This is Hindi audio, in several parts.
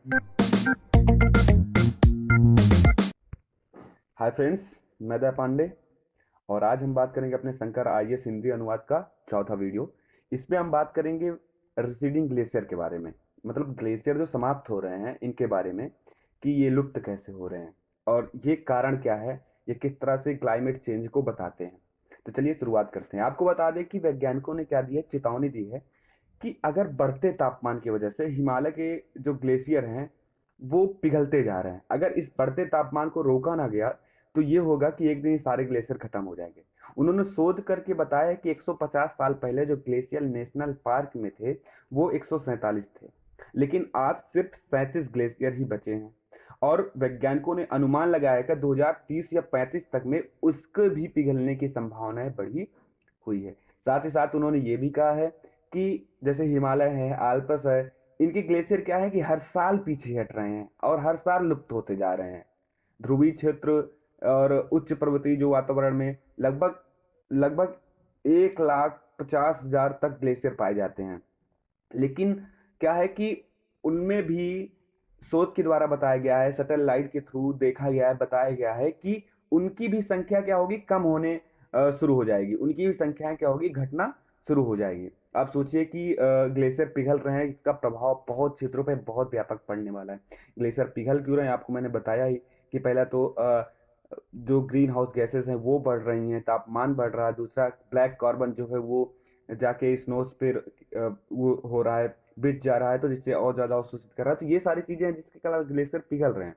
हाय फ्रेंड्स, मैं दया पांडे और आज हम बात करेंगे अपने शंकर आईएएस हिंदी अनुवाद का चौथा वीडियो। इसमें हम बात करेंगे रिसीडिंग ग्लेशियर के बारे में, मतलब ग्लेशियर जो समाप्त हो रहे हैं इनके बारे में कि ये लुप्त कैसे हो रहे हैं और ये कारण क्या है, ये किस तरह से क्लाइमेट चेंज को बताते हैं। तो चलिए शुरुआत करते हैं। आपको बता दें कि वैज्ञानिकों ने क्या दी है, चेतावनी दी है कि अगर बढ़ते तापमान की वजह से हिमालय के जो ग्लेशियर हैं वो पिघलते जा रहे हैं, अगर इस बढ़ते तापमान को रोका ना गया तो ये होगा कि एक दिन ये सारे ग्लेशियर खत्म हो जाएंगे। उन्होंने शोध करके बताया कि 150 साल पहले जो ग्लेशियर नेशनल पार्क में थे वो 147 थे, लेकिन आज सिर्फ 37 ग्लेशियर ही बचे हैं और वैज्ञानिकों ने अनुमान लगाया कि 2030 या 35 तक में उसके भी पिघलने की संभावनाएं बढ़ी हुई है। साथ ही साथ उन्होंने ये भी कहा है कि जैसे हिमालय है, आल्प्स है, इनके ग्लेशियर क्या है कि हर साल पीछे हट रहे हैं और हर साल लुप्त होते जा रहे हैं। ध्रुवीय क्षेत्र और उच्च पर्वतीय जो वातावरण में लगभग लगभग 1,50,000 तक ग्लेशियर पाए जाते हैं, लेकिन क्या है कि उनमें भी शोध के द्वारा बताया गया है, सैटेलाइट के थ्रू देखा गया है, बताया गया है कि उनकी भी संख्या क्या होगी, कम होने शुरू हो जाएगी, उनकी भी संख्या क्या होगी, घटना शुरू हो जाएगी। आप सोचिए कि ग्लेशियर पिघल रहे हैं, इसका प्रभाव बहुत क्षेत्रों पे बहुत व्यापक पड़ने वाला है। ग्लेशियर पिघल क्यों रहे हैं, आपको मैंने बताया ही कि पहला तो जो ग्रीन हाउस गैसेस हैं वो बढ़ रही हैं, तापमान बढ़ रहा है। दूसरा, ब्लैक कार्बन जो है वो जाके स्नोस्फीयर वो हो रहा है, बिछ जा रहा है, तो जिससे और ज्यादा अवशोषित कर रहा है। तो ये सारी चीजें हैं जिसके कारण ग्लेशियर पिघल रहे हैं।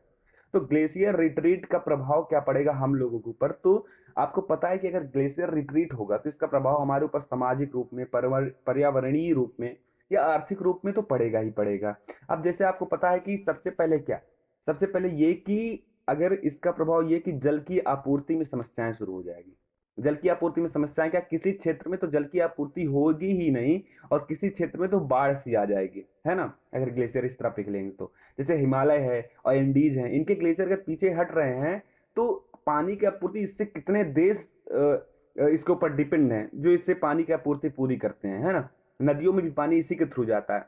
तो ग्लेशियर रिट्रीट का प्रभाव क्या पड़ेगा हम लोगों के ऊपर, तो आपको पता है कि अगर ग्लेशियर रिट्रीट होगा तो इसका प्रभाव हमारे ऊपर सामाजिक रूप में, पर्यावरणीय रूप में या आर्थिक रूप में तो पड़ेगा ही पड़ेगा। अब जैसे आपको पता है कि सबसे पहले क्या, सबसे पहले ये कि अगर इसका प्रभाव ये कि जल की आपूर्ति में समस्याएं शुरू हो जाएगी। जल की आपूर्ति में समस्याएं क्या, किसी क्षेत्र में तो जल की आपूर्ति होगी ही नहीं और किसी क्षेत्र में तो बाढ़ सी आ जाएगी, है ना, अगर ग्लेशियर इस तरह पिघलेंगे तो। जैसे हिमालय है और एंडीज हैं, इनके ग्लेशियर अगर पीछे हट रहे हैं तो पानी की आपूर्ति, इससे कितने देश इसके ऊपर डिपेंड हैं जो इससे पानी की आपूर्ति पूरी करते हैं, है ना। नदियों में भी पानी इसी के थ्रू जाता है।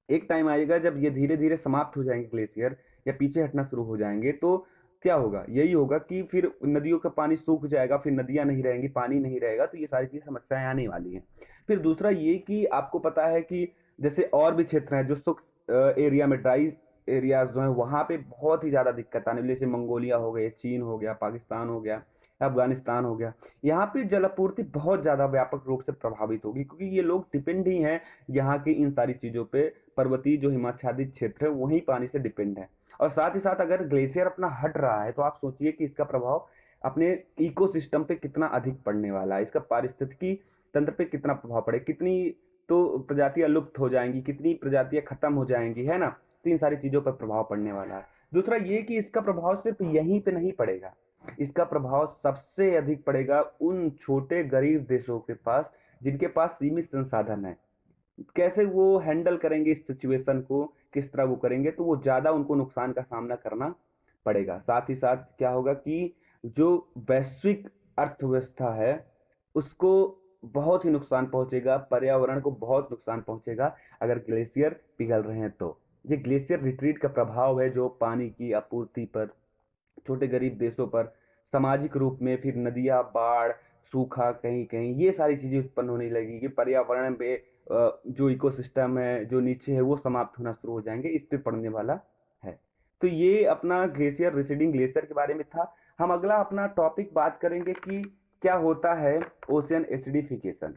एक टाइम आएगा जब ये धीरे धीरे समाप्त हो जाएंगे ग्लेशियर या पीछे हटना शुरू हो जाएंगे, तो क्या होगा, यही होगा कि फिर नदियों का पानी सूख जाएगा, फिर नदियां नहीं रहेंगी, पानी नहीं रहेगा, तो ये सारी चीज समस्याएं आने वाली हैं। फिर दूसरा ये कि आपको पता है कि जैसे और भी क्षेत्र हैं जो शुष्क एरिया में, ड्राई एरियाज जो है वहां पे बहुत ही ज्यादा दिक्कत आने वाली, जैसे मंगोलिया हो गए, चीन हो गया, पाकिस्तान हो गया, अफगानिस्तान हो गया। यहाँ पे जल आपूर्ति बहुत ज्यादा व्यापक रूप से प्रभावित होगी क्योंकि ये लोग डिपेंड ही हैं यहाँ की इन सारी चीजों पे। पर्वतीय जो हिमाच्छादित क्षेत्र है वही पानी से डिपेंड है। और साथ ही साथ अगर ग्लेशियर अपना हट रहा है तो आप सोचिए कि इसका प्रभाव अपने इकोसिस्टम पे कितना अधिक पड़ने वाला है, इसका पारिस्थितिकी तंत्र पे कितना प्रभाव पड़े, कितनी तो प्रजातियां लुप्त हो जाएंगी, कितनी प्रजातियां खत्म हो जाएंगी, है ना। तो इन सारी चीजों पर प्रभाव पड़ने वाला है। दूसरा ये कि इसका प्रभाव सिर्फ यहीं पे नहीं पड़ेगा, इसका प्रभाव सबसे अधिक पड़ेगा उन छोटे गरीब देशों के पास जिनके पास सीमित संसाधन है। कैसे वो हैंडल करेंगे इस सिचुएशन को, किस तरह वो करेंगे, तो वो ज्यादा उनको नुकसान का सामना करना पड़ेगा। साथ ही साथ क्या होगा कि जो वैश्विक अर्थव्यवस्था है उसको बहुत ही नुकसान पहुंचेगा, पर्यावरण को बहुत नुकसान पहुंचेगा अगर ग्लेशियर पिघल रहे हैं तो। ये ग्लेशियर रिट्रीट का प्रभाव है जो पानी की आपूर्ति पर, छोटे गरीब देशों पर, सामाजिक रूप में, फिर नदियां, बाढ़, सूखा, कहीं कहीं ये सारी चीजें उत्पन्न होने लगेगी। पर्यावरण पे जो इकोसिस्टम है जो नीचे है वो समाप्त होना शुरू हो जाएंगे, इस पे पड़ने वाला है। तो ये अपना ग्लेशियर, रिसीडिंग ग्लेशियर के बारे में था। हम अगला अपना टॉपिक बात करेंगे कि क्या होता है ओशियन एसिडिफिकेशन,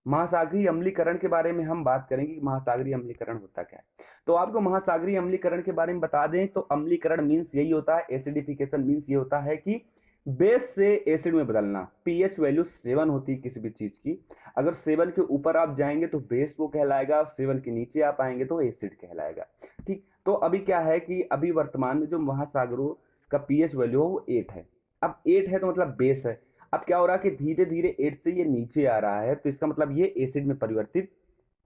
महासागरीय अम्लीकरण के बारे में हम बात करेंगे कि महासागरीय अम्लीकरण होता क्या है। तो आपको महासागरीय अम्लीकरण के बारे में बता दें तो अम्लीकरण मीन्स यही होता है, एसिडिफिकेशन मीन्स ये होता है कि बेस से एसिड में बदलना। पीएच वैल्यू 7 होती है किसी भी चीज की, अगर 7 के ऊपर आप जाएंगे तो बेस वो कहलाएगा, 7 के नीचे आप आएंगे तो एसिड कहलाएगा। ठीक, तो अभी क्या है कि अभी वर्तमान में जो महासागरों का पीएच वैल्यू है वो 8 है। अब 8 है तो मतलब बेस है। अब क्या हो रहा है कि धीरे धीरे 8 से ये नीचे आ रहा है, तो इसका मतलब ये एसिड में परिवर्तित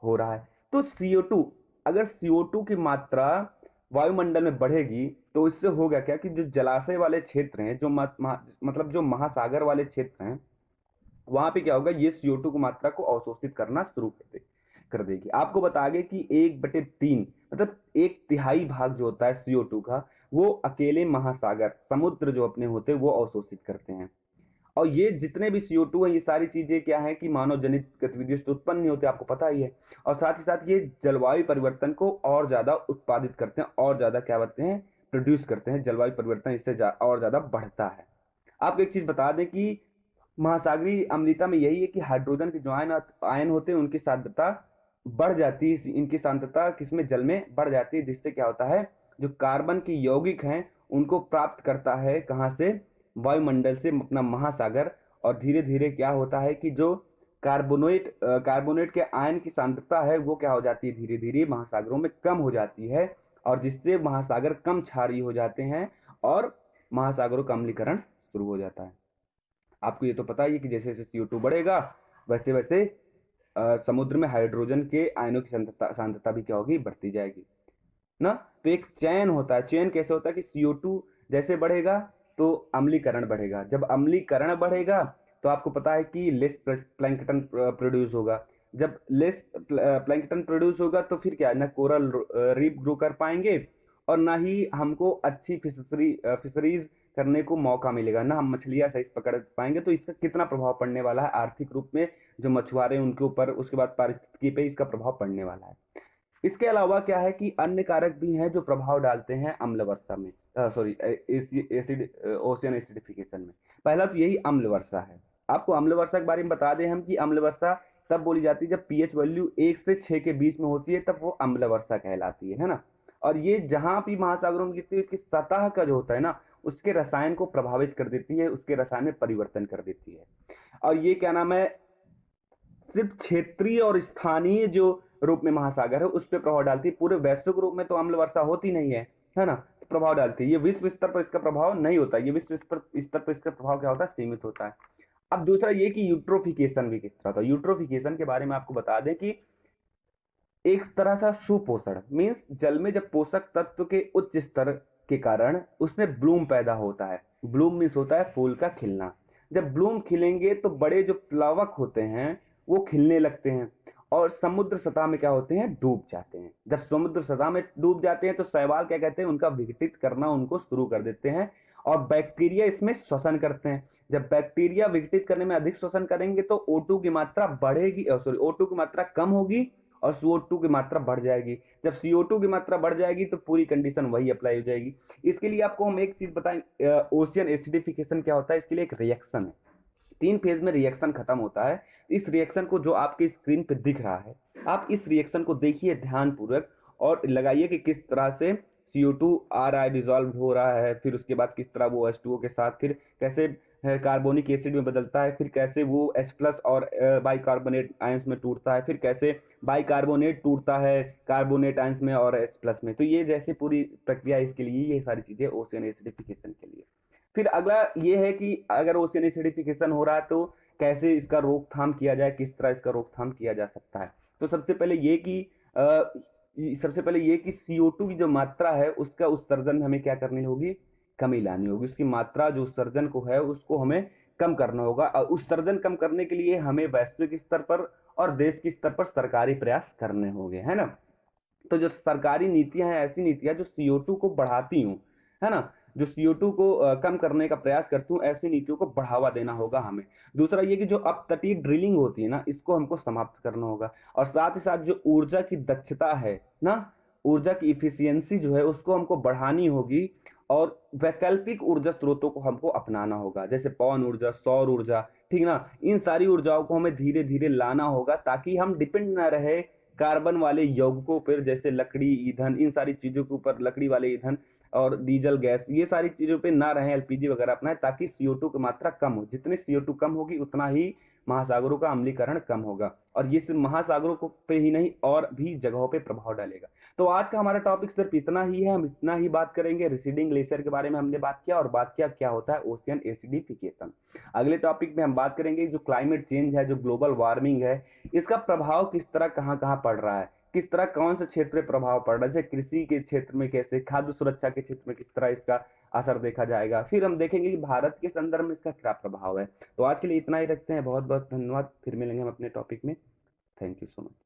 हो रहा है। तो CO2, अगर CO2 की मात्रा वायुमंडल में बढ़ेगी तो इससे होगा क्या कि जो जलाशय वाले क्षेत्र हैं, जो मतलब जो महासागर वाले क्षेत्र हैं, वहां पे क्या होगा, ये CO2 की मात्रा को अवशोषित करना शुरू कर दे। कर देगी। आपको बता गए कि 1/3 मतलब 1/3 भाग जो होता है CO2 का, वो अकेले महासागर समुद्र जो अपने होते हैं वो अवशोषित करते हैं। और ये जितने भी CO2 है, ये सारी चीजें क्या है कि मानव जनित गतिविधियों से उत्पन्न नहीं होते, आपको पता ही है। और साथ ही साथ ये जलवायु परिवर्तन को और ज्यादा उत्पादित करते हैं, और ज्यादा क्या बोलते हैं, प्रोड्यूस करते हैं। जलवायु परिवर्तन इससे और ज्यादा बढ़ता है। आपको एक चीज बता दें कि महासागरीय अम्लता में यही है कि हाइड्रोजन के जो आयन होते हैं उनकी सांद्रता बढ़ जाती है, इनकी सांद्रता किसमें, जल में बढ़ जाती है, जिससे क्या होता है, जो कार्बन के यौगिक हैं उनको प्राप्त करता है कहाँ से, वायुमंडल से, अपना महासागर। और धीरे धीरे क्या होता है कि जो कार्बोनेट के आयन की सांद्रता है वो क्या हो जाती है, धीरे धीरे महासागरों में कम हो जाती है, और जिससे महासागर कम क्षारीय हो जाते हैं और महासागरों का अम्लीकरण शुरू हो जाता है। आपको ये तो पता ही है कि जैसे जैसे CO2 बढ़ेगा वैसे वैसे समुद्र में हाइड्रोजन के आयनों की सांद्रता भी क्या होगी, बढ़ती जाएगी ना। तो एक चयन होता है। चयन कैसे होता है कि CO2 जैसे बढ़ेगा तो अम्लीकरण बढ़ेगा। जब अम्लीकरण बढ़ेगा तो आपको पता है कि लेस प्लैंकटन प्रोड्यूस होगा। जब लेस प्लैंकटन प्रोड्यूस होगा तो फिर क्या, ना कोरल रीफ ग्रो कर पाएंगे और ना ही हमको अच्छी फिशरीज करने को मौका मिलेगा, ना हम मछलियां सही से पकड़ पाएंगे। तो इसका कितना प्रभाव पड़ने वाला है आर्थिक रूप में, जो मछुआरे उनके ऊपर, उसके बाद पारिस्थितिकी पे इसका प्रभाव पड़ने वाला है। इसके अलावा क्या है कि अन्य कारक भी हैं जो प्रभाव डालते हैं अम्ल वर्षा में, सॉरी एसिड ओशियन एसिडिफिकेशन में। पहला तो यही अम्ल वर्षा है। आपको अम्ल वर्षा के बारे में बता दें हम कि अम्ल वर्षा तब बोली जाती है जब pH वैल्यू 1 से 6 के बीच में होती है, तब वो अम्ल वर्षा कहलाती है ना। और ये जहां भी महासागरों में गिरती है इसकी सतह का जो होता है ना, उसके रसायन को प्रभावित कर देती है, उसके रसायन में परिवर्तन कर देती है। और ये क्या नाम है, सिर्फ क्षेत्रीय और स्थानीय जो रूप में महासागर है उस पर प्रभाव डालती है। पूरे वैश्विक रूप में तो अम्ल वर्षा होती नहीं है ना, तो प्रभाव डालती है। ये विश्व स्तर पर इसका प्रभाव नहीं होता, ये विश्व स्तर पर इसका प्रभाव क्या होता है, सीमित होता है। अब दूसरा ये कि यूट्रोफिकेशन भी किस तरह होता है। यूट्रोफिकेशन के बारे में आपको बता दें कि एक तरह सा सुपोषण मीन्स जल में जब पोषक तत्व के उच्च स्तर के कारण उसमें ब्लूम पैदा होता है। ब्लूम मीन्स होता है फूल का खिलना। जब ब्लूम खिलेंगे तो बड़े जो प्लवक होते हैं वो खिलने लगते हैं और समुद्र सतह में क्या होते हैं, डूब जाते हैं। जब समुद्र सतह में डूब जाते हैं तो शैवाल क्या कहते हैं, उनका विघटित करना उनको शुरू कर देते हैं और बैक्टीरिया इसमें श्वसन करते हैं। जब बैक्टीरिया विघटित करने में अधिक श्वसन करेंगे तो O2 की मात्रा बढ़ेगी, सॉरी O2 की मात्रा कम होगी और CO2 की मात्रा बढ़ जाएगी। जब CO2 की मात्रा बढ़ जाएगी तो पूरी कंडीशन वही अप्लाई हो जाएगी। इसके लिए आपको हम एक चीज बताएं, ओशियन एसिडिफिकेशन क्या होता है। इसके लिए एक रिएक्शन है, 3 फेज में रिएक्शन खत्म होता है। इस रिएक्शन को जो आपके स्क्रीन पे दिख रहा है, आप इस रिएक्शन को देखिए ध्यानपूर्वक और लगाइए कि किस तरह से CO2 आ रहा है, डिजोल्व हो रहा है, फिर उसके बाद किस तरह वो H2O के साथ फिर कैसे कार्बोनिक एसिड में बदलता है, फिर कैसे वो H+ और बाइकार्बोनेट आयंस में टूटता है, फिर कैसे बाइकार्बोनेट टूटता है कार्बोनेट आयंस में और H+ में। तो ये जैसे पूरी प्रक्रिया इसके लिए, ये सारी चीजें ओशियन एसिडिफिकेशन के लिए। फिर अगला ये है कि अगर ओशियन एसिडिफिकेशन हो रहा है तो कैसे इसका रोकथाम किया जाए, किस तरह इसका रोकथाम किया जा सकता है। तो सबसे पहले ये कि CO2 की जो मात्रा है उसका उत्सर्जन हमें क्या करनी होगी, कमी लानी होगी। उसकी मात्रा जो उत्सर्जन को है उसको हमें कम करना होगा और उत्सर्जन कम करने के लिए हमें वैश्विक स्तर पर और देश के स्तर पर सरकारी प्रयास करने होंगे, है ना। तो जो सरकारी नीतियां हैं, ऐसी नीतियां जो CO2 को बढ़ाती हूँ, है ना, जो CO2 को कम करने का प्रयास करती हूँ, ऐसी नीतियों को बढ़ावा देना होगा हमें। दूसरा ये कि जो अपतटीय ड्रिलिंग होती है ना, इसको हमको समाप्त करना होगा। और साथ ही साथ जो ऊर्जा की दक्षता है ना, ऊर्जा की इफिशियंसी जो है उसको हमको बढ़ानी होगी और वैकल्पिक ऊर्जा स्रोतों को हमको अपनाना होगा, जैसे पवन ऊर्जा, सौर ऊर्जा, ठीक ना। इन सारी ऊर्जाओं को हमें धीरे धीरे लाना होगा ताकि हम डिपेंड ना रहे कार्बन वाले यौगिकों पर, जैसे लकड़ी, ईंधन, इन सारी चीजों के ऊपर, लकड़ी वाले ईंधन और डीजल गैस, ये सारी चीजों पे ना रहे, LPG वगैरह अपनाएं, ताकि CO2 की मात्रा कम हो। जितनी CO2 कम होगी उतना ही महासागरों का अम्लीकरण कम होगा और ये सिर्फ महासागरों को पे ही नहीं और भी जगहों पे प्रभाव डालेगा। तो आज का हमारा टॉपिक सिर्फ इतना ही है। हम इतना ही बात करेंगे। रिसीडिंग ग्लेशियर के बारे में हमने बात किया और बात किया क्या होता है ओशियन एसिडिफिकेशन। अगले टॉपिक में हम बात करेंगे जो क्लाइमेट चेंज है, जो ग्लोबल वार्मिंग है, इसका प्रभाव किस तरह कहाँ कहाँ पड़ रहा है, किस तरह कौन से क्षेत्र पे प्रभाव पड़ रहा है, जैसे कृषि के क्षेत्र में कैसे, खाद्य सुरक्षा के क्षेत्र में किस तरह इसका असर देखा जाएगा। फिर हम देखेंगे कि भारत के संदर्भ में इसका क्या प्रभाव है। तो आज के लिए इतना ही रखते हैं। बहुत बहुत धन्यवाद। फिर मिलेंगे हम अपने टॉपिक में। Thank you so much.